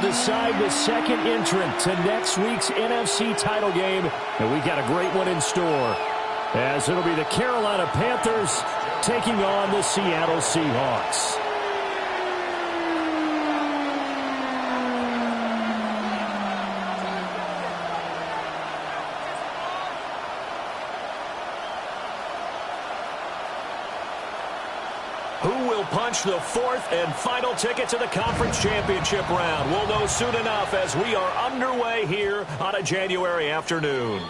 decide the second entrant to next week's NFC title game, and we got a great one in store, as it'll be the Carolina Panthers taking on the Seattle Seahawks. Who will punch the fourth and final ticket to the conference championship round? We'll know soon enough as we are underway here on a January afternoon.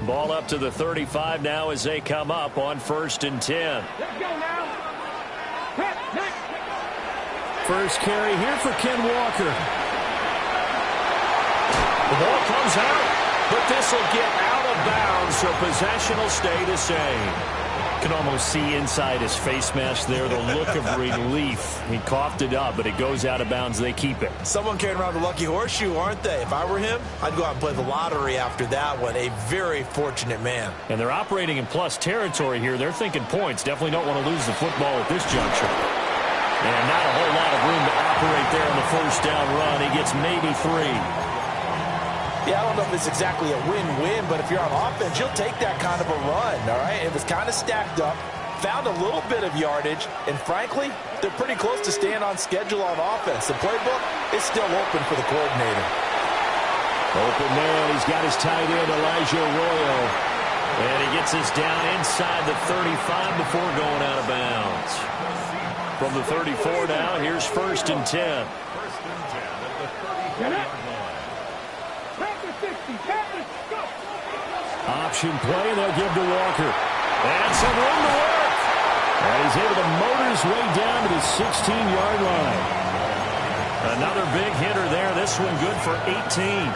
Ball up to the 35 now as they come up on 1st and 10. Let's go now. First carry here for Ken Walker. The ball comes out, but this will get out of bounds, so possession will stay the same. Can almost see inside his face mask there the look of relief. He coughed it up, but it goes out of bounds. They keep it. Someone carrying around the lucky horseshoe, aren't they? If I were him, I'd go out and play the lottery after that one. A very fortunate man. And they're operating in plus territory here. They're thinking points. Definitely don't want to lose the football at this juncture. And not a whole lot of room to operate there on the first down run. He gets maybe 3. Yeah, I don't know if it's exactly a win-win, but if you're on offense, you'll take that kind of a run, all right? It was kind of stacked up, found a little bit of yardage, and frankly, they're pretty close to staying on schedule on offense. The playbook is still open for the coordinator. Open man, he's got his tight end, Elijah Arroyo. And he gets us down inside the 35 before going out of bounds. From the 34 now, here's 1st and 10. Option play, and they'll give to Walker. And some room to work. And he's able to motor his way down to the 16-yard line. Another big hitter there. This one good for 18.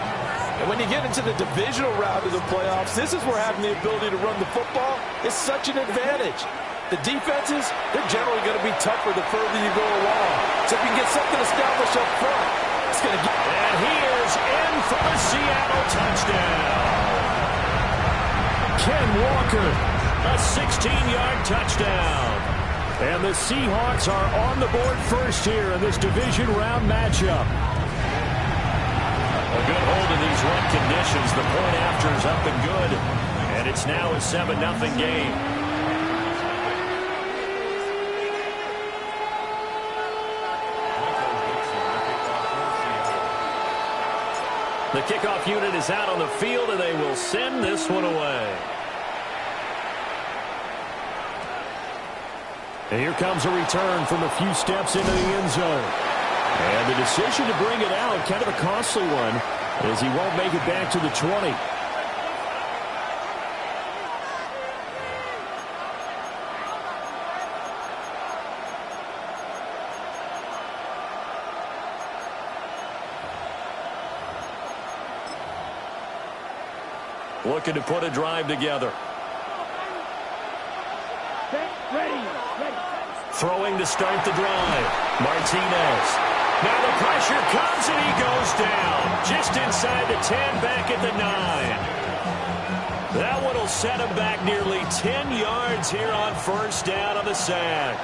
And when you get into the divisional round of the playoffs, this is where having the ability to run the football is such an advantage. The defenses, they're generally going to be tougher the further you go along. So if you can get something established up front, it's going to get... And he is in for a Seattle touchdown. Ken Walker, a 16-yard touchdown. And the Seahawks are on the board first here in this division round matchup. A good hold in these run conditions. The point after is up and good. And it's now a 7-0 game. The kickoff unit is out on the field, and they will send this one away. And here comes a return from a few steps into the end zone. And the decision to bring it out, kind of a costly one, as he won't make it back to the 20. Looking to put a drive together. Throwing to start the drive. Martinez. Now the pressure comes and he goes down. Just inside the 10, back at the 9. That one will set him back nearly 10 yards here on 1st down on the sack.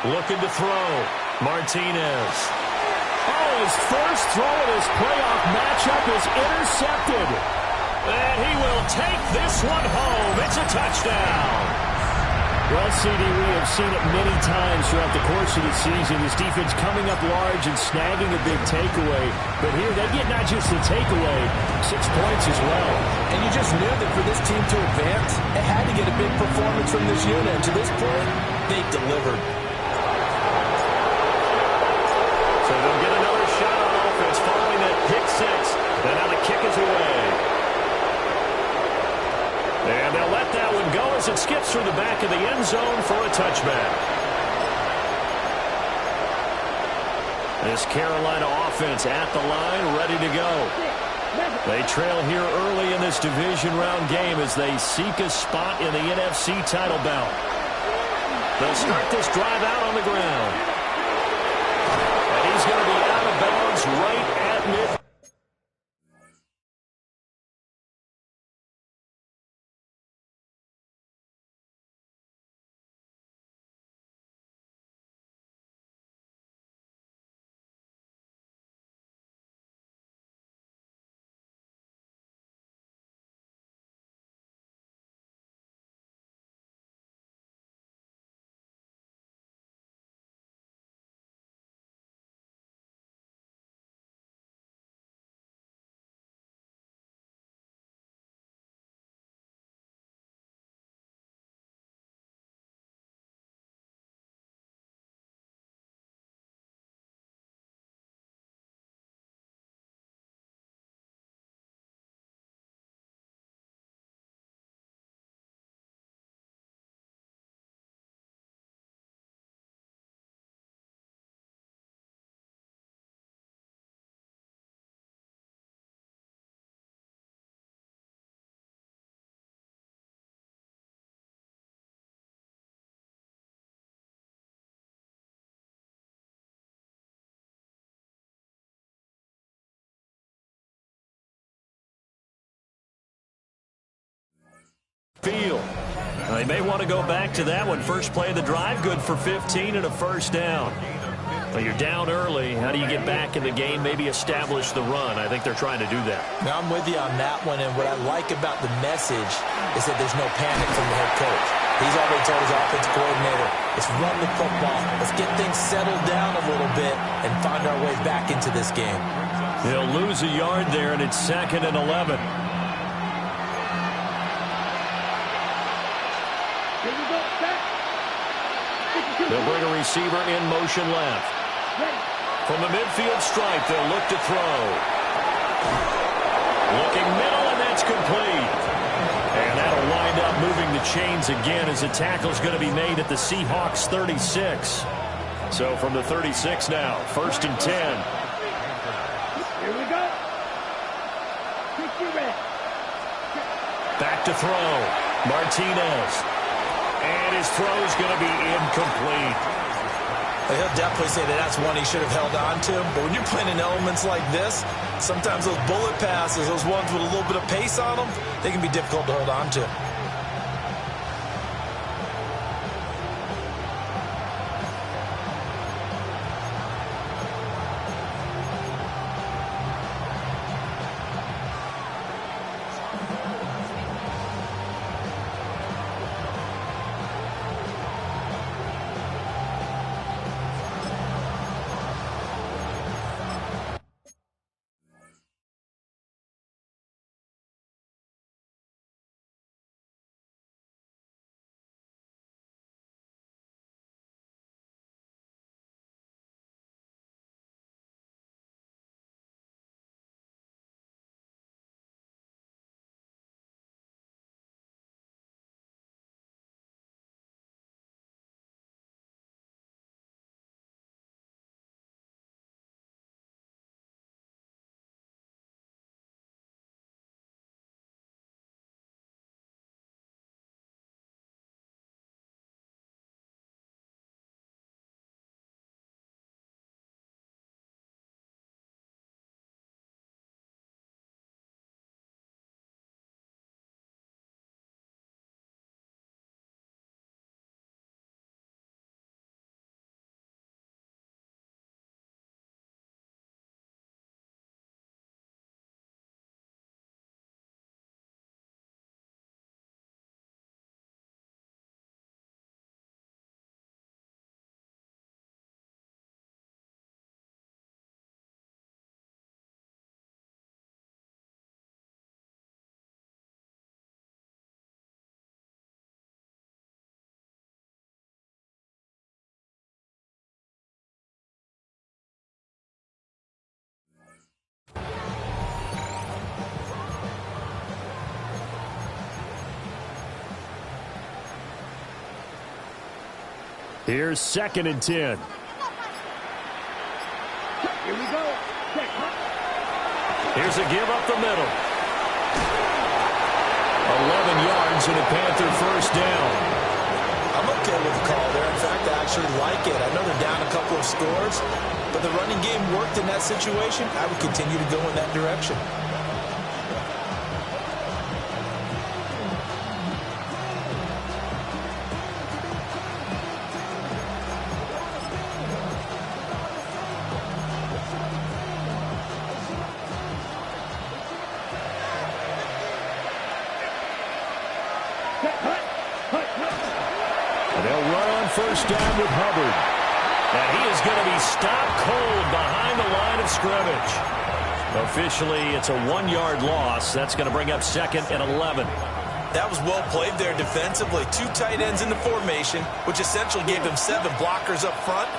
Looking to throw. Martinez. Oh, his first throw of this playoff matchup is intercepted. And he will take this one home. It's a touchdown. Well, CD, we have seen it many times throughout the course of the season. This defense coming up large and snagging a big takeaway. But here, they get not just the takeaway, 6 points as well. And you just knew that for this team to advance, it had to get a big performance from this unit. And to this point, they delivered. So they'll get another shot on offense following that pick 6. And now the kick is away. And they'll let that one go as it skips through the back of the end zone for a touchback. This Carolina offense at the line, ready to go. They trail here early in this division round game as they seek a spot in the NFC title bout. They'll start this drive out on the ground. And he's going to be out of bounds right at mid. Field. They may want to go back to that one. First play of the drive, good for 15 and a first down. Well, you're down early. How do you get back in the game, maybe establish the run? I think they're trying to do that. Now, I'm with you on that one, and what I like about the message is that there's no panic from the head coach. He's already told his offensive coordinator, let's run the football, let's get things settled down a little bit and find our way back into this game. They'll lose a yard there, and it's 2nd and 11. They'll bring a receiver in motion left. From the midfield stripe, they'll look to throw. Looking middle, and that's complete. And that'll wind up moving the chains again as the tackle's going to be made at the Seahawks 36. So from the 36 now, 1st and 10. Here we go. Back to throw. Martinez. And his throw's going to be incomplete. He'll definitely say that that's one he should have held on to. But when you're playing in elements like this, sometimes those bullet passes, those ones with a little bit of pace on them, they can be difficult to hold on to. Here's 2nd and 10. Here we go. Here's a give up the middle. 11 yards and a Panther first down. I'm okay with the call there. In fact, I actually like it. I know they're down a couple of scores, but the running game worked in that situation. I would continue to go in that direction. And they'll run on first down with Hubbard. And he is going to be stopped cold behind the line of scrimmage. Officially, it's a 1-yard loss. That's going to bring up 2nd and 11. That was well played there defensively. 2 tight ends in the formation, which essentially gave them 7 blockers up front.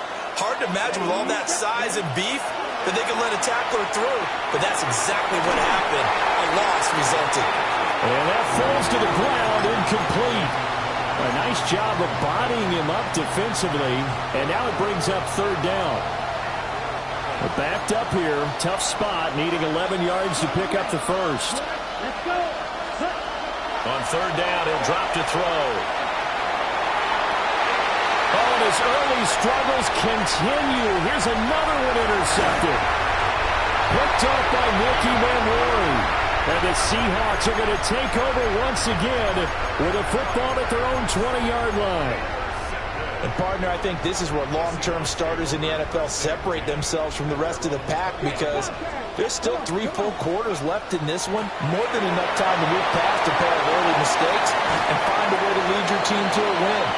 Hard to imagine with all that size and beef that they can let a tackler through. But that's exactly what happened. A loss resulted. And that falls to the ground, incomplete. A nice job of bodying him up defensively. And now it brings up 3rd down. We're backed up here. Tough spot, needing 11 yards to pick up the first. Let's go. On 3rd down, he'll drop to throw. Oh, and his early struggles continue. Here's another one intercepted. Picked up by Nicky Manwari. And the Seahawks are going to take over once again with a football at their own 20-yard line. And, partner, I think this is where long-term starters in the NFL separate themselves from the rest of the pack because there's still 3 full quarters left in this one. More than enough time to move past a pair of early mistakes and find a way to lead your team to a win.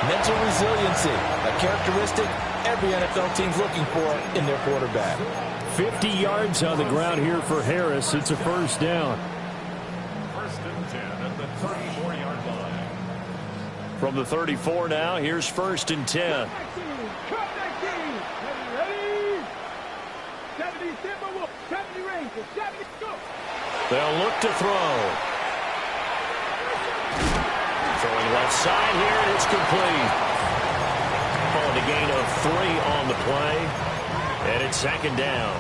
Mental resiliency, a characteristic every NFL team's looking for in their quarterback. 50 yards on the ground here for Harris. It's a first down. 1st and 10 at the 34-yard line. From the 34 now, here's 1st and 10. They'll look to throw. Throwing left side here, and it's complete. Calling a gain of 3 on the play. And it's 2nd down.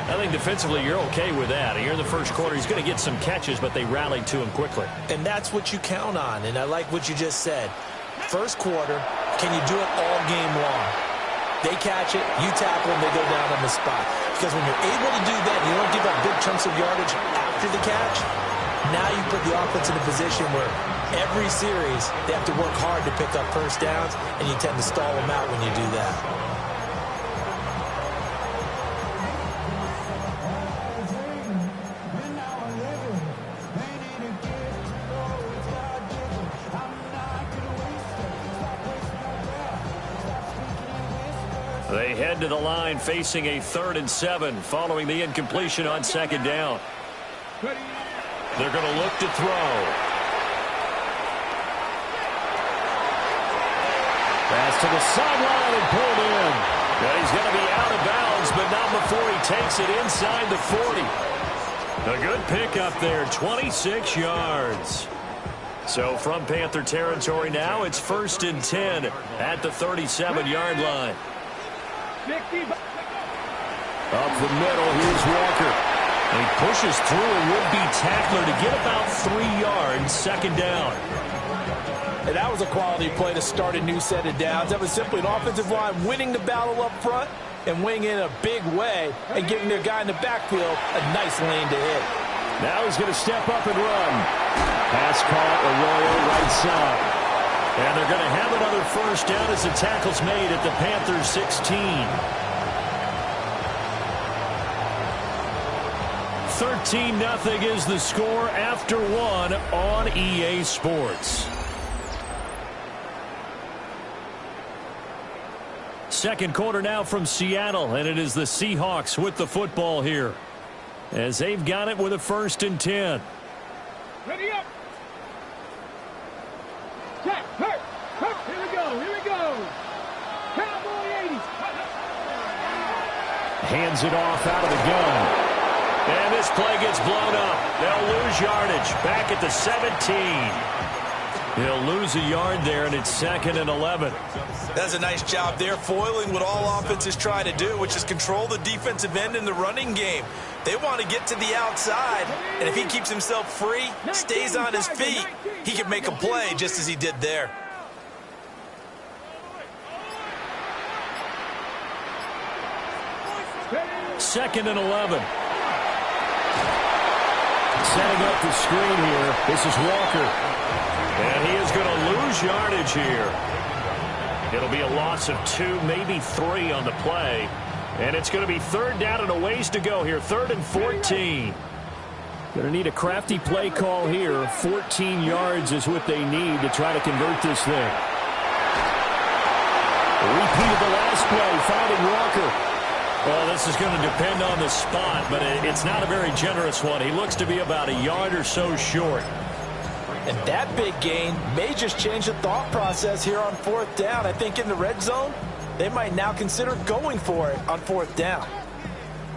I think defensively you're okay with that. Here in the first quarter, he's going to get some catches, but they rallied to him quickly. And that's what you count on, and I like what you just said. First quarter, can you do it all game long? They catch it, you tackle them, they go down on the spot. Because when you're able to do that, you don't give up big chunks of yardage after the catch. Now you put the offense in a position where every series they have to work hard to pick up first downs, and you tend to stall them out when you do that. They head to the line facing a 3rd and 7 following the incompletion on 2nd down. They're going to look to throw. Pass to the sideline and pulled in. And he's going to be out of bounds, but not before he takes it inside the 40. A good pickup there, 26 yards. So from Panther territory now, it's 1st and 10 at the 37-yard line. Up the middle, here's Walker. And he pushes through a would-be tackler to get about 3 yards, 2nd down. And that was a quality play to start a new set of downs. That was simply an offensive line winning the battle up front and winning in a big way and giving their guy in the backfield a nice lane to hit. Now he's going to step up and run. Pass caught, Arroyo right side. And they're going to have another first down as the tackle's made at the Panthers 16. 13-0 is the score after 1 on EA Sports. Second quarter now from Seattle, and it is the Seahawks with the football here as they've got it with a 1st and 10. Ready up. Jack, hurt. Here we go. Cowboy 80s. Hands it off out of the gun. And this play gets blown up. They'll lose yardage back at the 17. He'll lose a yard there, and it's 2nd and 11. That's a nice job there, foiling what all offenses try to do, which is control the defensive end in the running game. They want to get to the outside, and if he keeps himself free, stays on his feet, he can make a play just as he did there. Second and 11. Setting up the screen here. This is Walker. And he is going to lose yardage here. It'll be a loss of 2, maybe 3 on the play. And it's going to be 3rd down and a ways to go here. 3rd and 14. Going to need a crafty play call here. 14 yards is what they need to try to convert this thing. Repeat of the last play, finding Walker. Well, this is going to depend on the spot, but it's not a very generous one. He looks to be about a yard or so short. And that big gain may just change the thought process here on 4th down. I think in the red zone, they might now consider going for it on 4th down.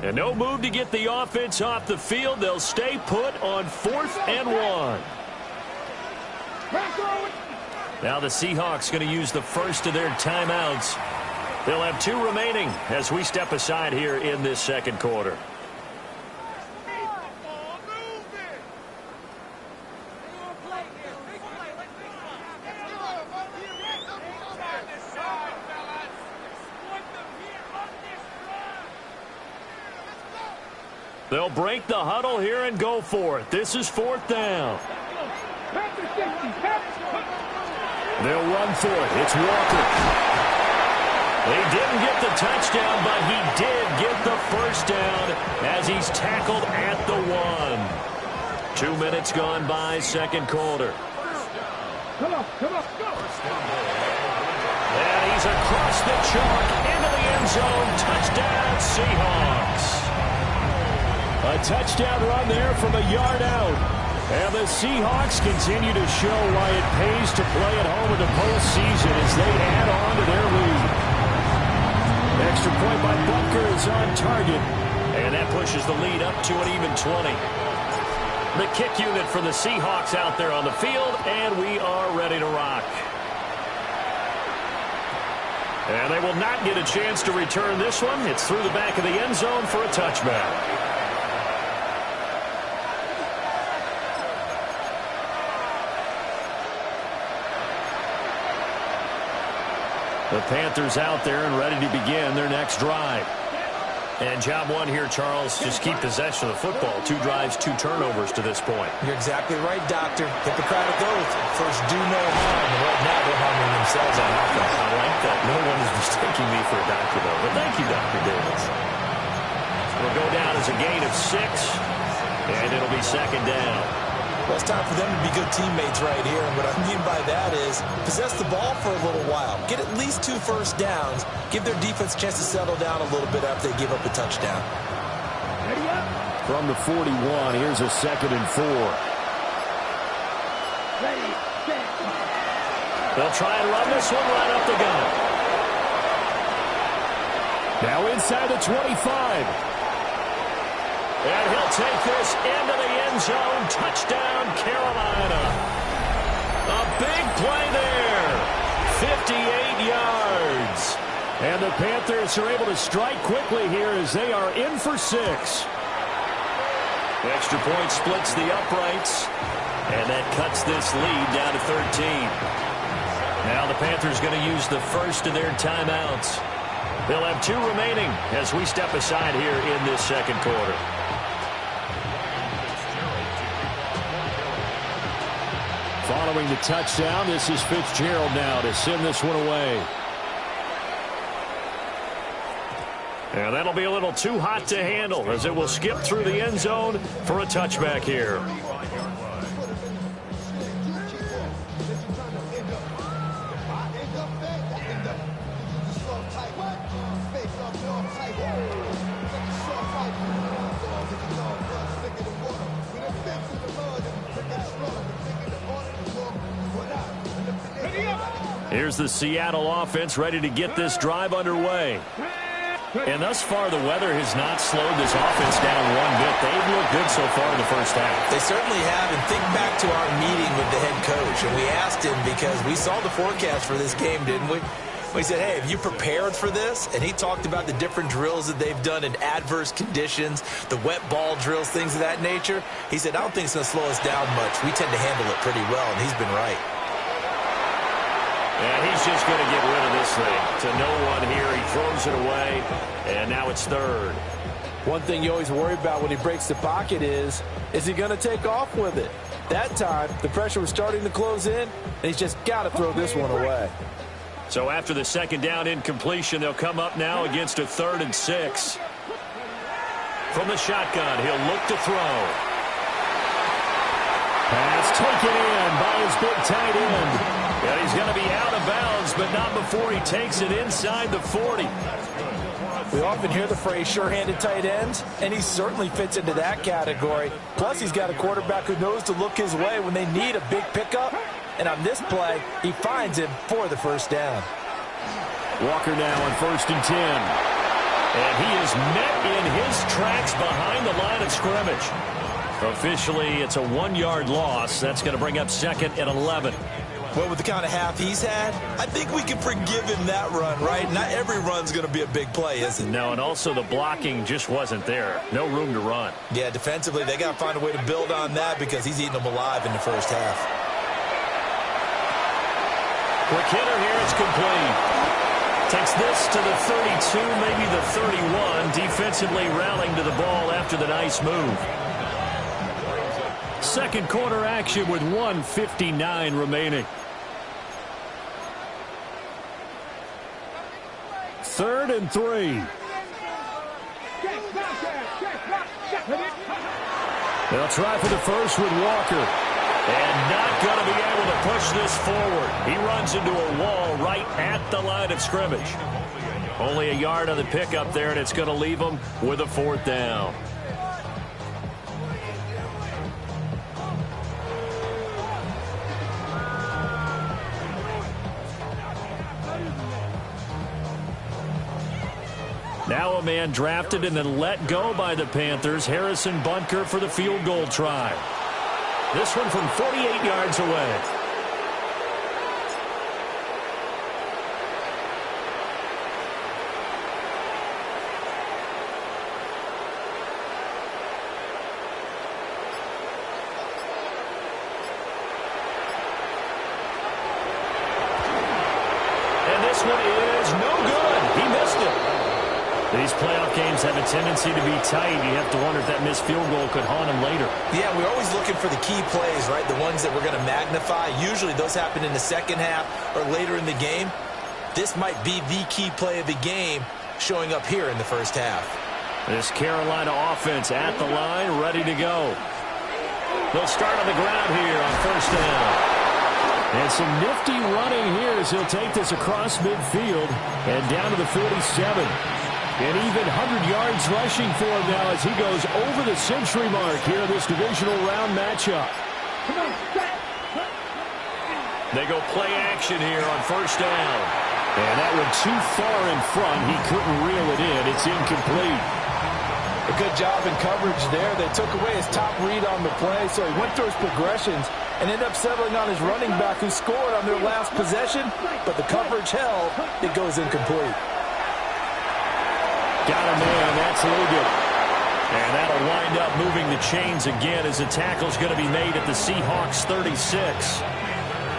And no move to get the offense off the field. They'll stay put on 4th and 1. Now the Seahawks going to use the first of their timeouts. They'll have 2 remaining as we step aside here in this second quarter. They'll break the huddle here and go for it. This is 4th down. They'll run for it. It's Walker. He didn't get the touchdown, but he did get the first down as he's tackled at the 1. 2 minutes gone by, second quarter. Come on, go. And he's across the chalk into the end zone. Touchdown, Seahawks. A touchdown run there from a yard out. And the Seahawks continue to show why it pays to play at home in the postseason as they add on to their lead. Extra point by Butker is on target. And that pushes the lead up to an even 20. The kick unit for the Seahawks out there on the field, and we are ready to rock. And they will not get a chance to return this one. It's through the back of the end zone for a touchback. The Panthers out there and ready to begin their next drive. And job 1 here, Charles, just keep possession of the football. 2 drives, 2 turnovers to this point. You're exactly right, Doctor. Hippocratic oath. First, do no harm. And right now, they're harming themselves on offense. I like that. No one is mistaking me for a doctor, though. But thank you, Dr. Davis. It'll go down as a gain of 6, and it'll be 2nd down. Well, it's time for them to be good teammates right here. And what I mean by that is possess the ball for a little while. Get at least 2 first downs. Give their defense a chance to settle down a little bit after they give up a touchdown. Ready up. From the 41, here's a 2nd and 4. Ready, set. They'll try and run this one right up the gut. Now inside the 25. And he'll take this into the end zone. Touchdown, Carolina. A big play there. 58 yards. And the Panthers are able to strike quickly here as they are in for 6. Extra point splits the uprights. And that cuts this lead down to 13. Now the Panthers going to use the first of their timeouts. They'll have 2 remaining as we step aside here in this second quarter. Following the touchdown, this is Fitzgerald now to send this one away. And that'll be a little too hot to handle as it will skip through the end zone for a touchback here. Here's the Seattle offense ready to get this drive underway. And thus far, the weather has not slowed this offense down one bit. They've looked good so far in the first half. They certainly have. And think back to our meeting with the head coach. And we asked him, because we saw the forecast for this game, didn't we? We said, hey, have you prepared for this? And he talked about the different drills that they've done in adverse conditions, the wet ball drills, things of that nature. He said, I don't think it's going to slow us down much. We tend to handle it pretty well, and he's been right. And he's just going to get rid of this thing to no one here. He throws it away, and now it's third. One thing you always worry about when he breaks the pocket is he going to take off with it? That time, the pressure was starting to close in, and he's just got to throw this one away. So after the second down incompletion, they'll come up now against a 3rd and 6. From the shotgun, he'll look to throw. Pass taken in by his big tight end. And he's going to be out of bounds, but not before he takes it inside the 40. We often hear the phrase sure-handed tight ends, and he certainly fits into that category. Plus, he's got a quarterback who knows to look his way when they need a big pickup. And on this play, he finds him for the first down. Walker now on 1st and 10. And he is met in his tracks behind the line of scrimmage. Officially, it's a 1-yard loss. That's going to bring up 2nd and 11. Well, with the kind of half he's had, I think we can forgive him that run, right? Not every run's going to be a big play, is it? No, and also the blocking just wasn't there. No room to run. Yeah, defensively, they got to find a way to build on that because he's eating them alive in the first half. Quick hitter here, it's complete. Takes this to the 32, maybe the 31. Defensively rallying to the ball after the nice move. Second quarter action with 1:59 remaining. 3rd and 3. They'll try for the first with Walker. And not going to be able to push this forward. He runs into a wall right at the line of scrimmage. Only a yard on the pickup there, and it's going to leave him with a 4th down. Now a man drafted and then let go by the Panthers, Harrison Bunker, for the field goal try. This one from 48 yards away. And this one is no good. He missed it. These playoff games have a tendency to be tight. You have to wonder if that missed field goal could haunt him later. Yeah, we're always looking for the key plays, right? The ones that we're going to magnify. Usually those happen in the second half or later in the game. This might be the key play of the game showing up here in the first half. This Carolina offense at the line, ready to go. They'll start on the ground here on 1st down. And some nifty running here as he'll take this across midfield and down to the 47. And even 100 yards rushing for him now as he goes over the century mark here in this divisional round matchup. They go play action here on 1st down. And that one too far in front. He couldn't reel it in. It's incomplete. A good job in coverage there. They took away his top read on the play, so he went through his progressions and ended up settling on his running back who scored on their last possession, but the coverage held. It goes incomplete. Got a man. That's Liggett. And that'll wind up moving the chains again as the tackle's going to be made at the Seahawks 36.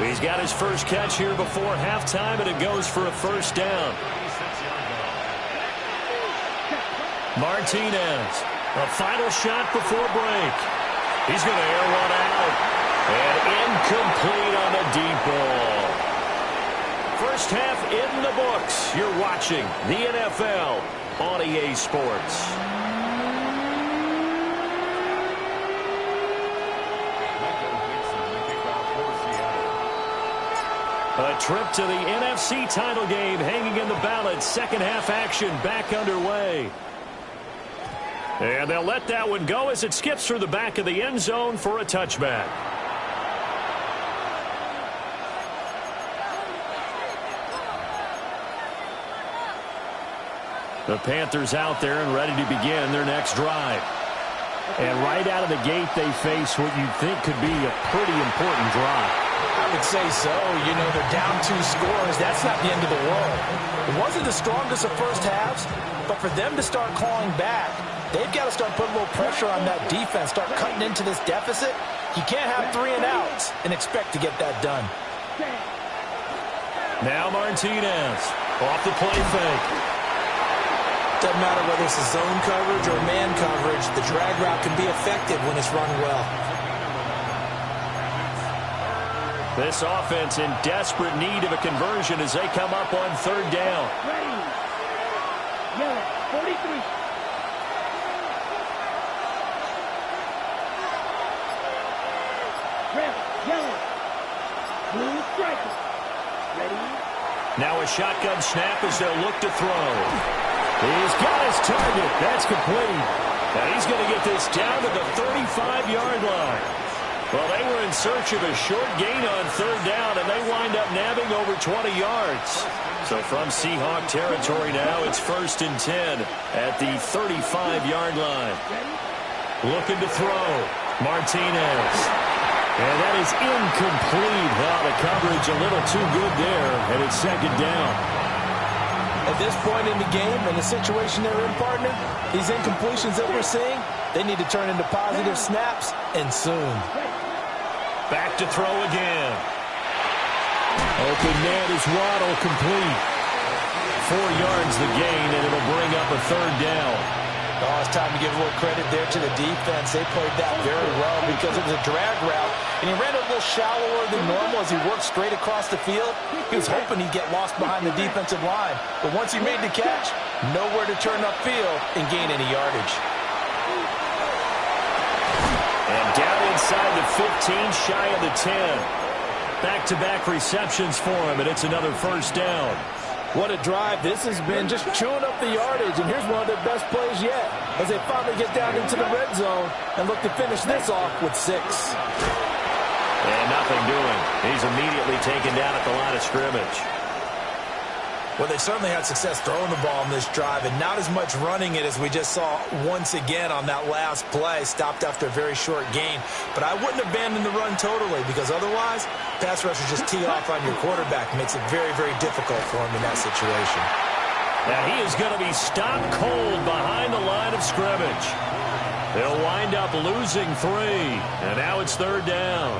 He's got his first catch here before halftime, and it goes for a 1st down. Martinez, a final shot before break. He's going to air one out. And incomplete on the deep ball. First half in the books. You're watching the NFL on EA Sports. A trip to the NFC title game hanging in the balance. Second half action back underway. And they'll let that one go as it skips through the back of the end zone for a touchback. The Panthers out there and ready to begin their next drive. And right out of the gate, they face what you think could be a pretty important drive. I would say so. You know, they're down 2 scores. That's not the end of the world. It wasn't the strongest of first halves, but for them to start clawing back, they've got to start putting a little pressure on that defense, start cutting into this deficit. You can't have 3 and outs and expect to get that done. Now Martinez off the play fake. Doesn't matter whether it's a zone coverage or man coverage, the drag route can be effective when it's run well. This offense in desperate need of a conversion as they come up on 3rd down. Ready. Yellow, 43. Red, yellow. Blue striker. Ready. Now a shotgun snap as they'll look to throw. He's got his target. That's complete. Now he's going to get this down to the 35-yard line. Well, they were in search of a short gain on 3rd down, and they wind up nabbing over 20 yards. So from Seahawk territory now, it's 1st and 10 at the 35-yard line. Looking to throw. Martinez. And that is incomplete. Well, the coverage a little too good there, and it's 2nd down. At this point in the game, and the situation they're in, partner, these incompletions that we're seeing, they need to turn into positive snaps, and soon. Back to throw again. Open man is Waddle, complete. 4 yards the gain, and it'll bring up a 3rd down. Oh, it's time to give a little credit there to the defense. They played that very well because it was a drag route, and he ran a little shallower than normal as he worked straight across the field. He was hoping he'd get lost behind the defensive line, but once he made the catch, nowhere to turn upfield and gain any yardage. And down inside the 15, shy of the 10. Back-to-back receptions for him, and it's another 1st down. What a drive this has been, just chewing up the yardage, and here's one of their best plays yet as they finally get down into the red zone and look to finish this off with 6. And nothing doing. He's immediately taken down at the line of scrimmage. Well, they certainly had success throwing the ball in this drive and not as much running it as we just saw once again on that last play. Stopped after a very short gain. But I wouldn't abandon the run totally because otherwise, pass rushers just tee off on your quarterback. Makes it very, very difficult for him in that situation. Now he is going to be stopped cold behind the line of scrimmage. They'll wind up losing 3. And now it's 3rd down.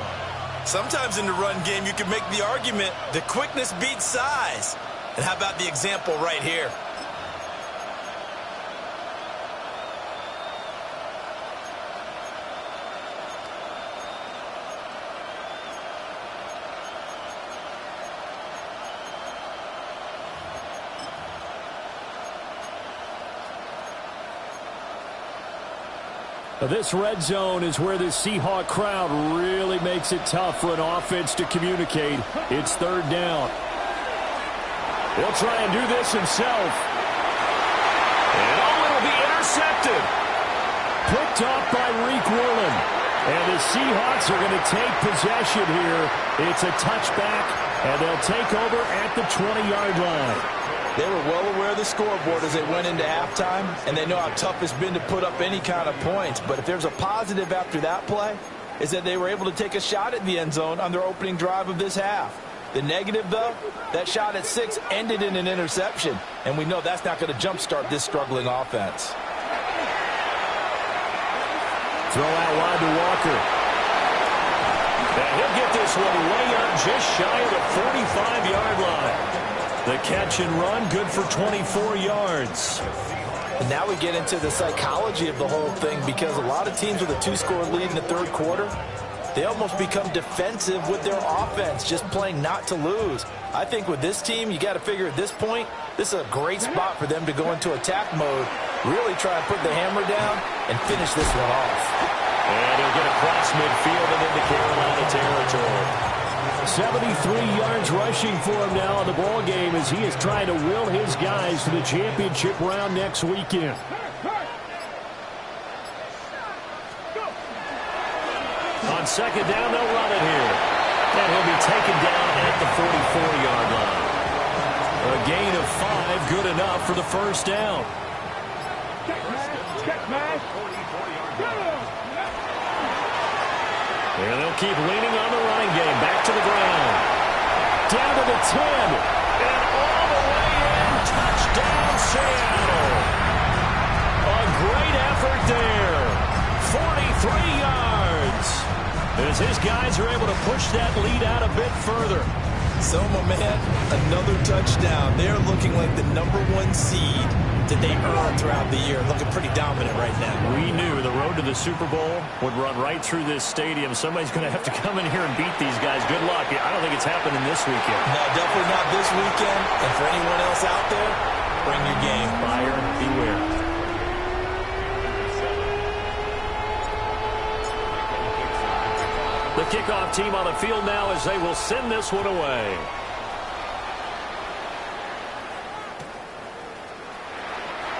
Sometimes in the run game, you can make the argument that quickness beats size. And how about the example right here? This red zone is where the Seahawk crowd really makes it tough for an offense to communicate. It's 3rd down. He'll try and do this himself. And it'll be intercepted. Picked off by Reek Woolen. And the Seahawks are going to take possession here. It's a touchback, and they'll take over at the 20-yard line. They were well aware of the scoreboard as they went into halftime, and they know how tough it's been to put up any kind of points. But if there's a positive after that play, is that they were able to take a shot at the end zone on their opening drive of this half. The negative, though, that shot at 6 ended in an interception, and we know that's not going to jumpstart this struggling offense. Throw out wide to Walker. And he'll get this one way up just shy of the 45-yard line. The catch and run, good for 24 yards. And now we get into the psychology of the whole thing because a lot of teams with a 2-score lead in the 3rd quarter, they almost become defensive with their offense, just playing not to lose. I think with this team, you got to figure at this point, this is a great spot for them to go into attack mode, really try and put the hammer down and finish this one off. And he'll get across midfield and into Carolina territory. 73 yards rushing for him now in the ball game as he is trying to will his guys to the championship round next weekend. On 2nd down, they'll run it here. And he'll be taken down at the 44-yard line. A gain of 5, good enough. enough for the first down. Check mash. And they'll keep leaning on the running game. Back to the ground. Down to the 10. And all the way in. Touchdown, Seattle. A great effort there. 43 yards. As his guys are able to push that lead out a bit further. So, my man, another touchdown. They're looking like the #1 seed that they earned throughout the year. Looking pretty dominant right now. We knew the road to the Super Bowl would run right through this stadium. Somebody's going to have to come in here and beat these guys. Good luck. I don't think it's happening this weekend. No, definitely not this weekend. And for anyone else out there, bring your game. Buyer beware. The kickoff team on the field now as they will send this one away.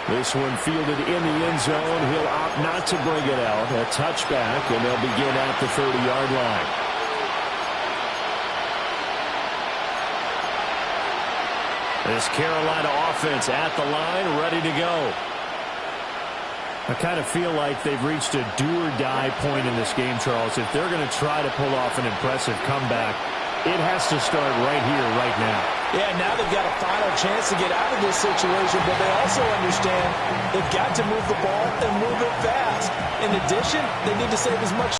This one fielded in the end zone. He'll opt not to bring it out. A touchback, and they'll begin at the 30-yard line. This Carolina offense at the line, ready to go. I kind of feel like they've reached a do-or-die point in this game, Charles. If they're going to try to pull off an impressive comeback, it has to start right here, right now. Yeah, now they've got a final chance to get out of this situation, but they also understand they've got to move the ball and move it fast. In addition, they need to save as much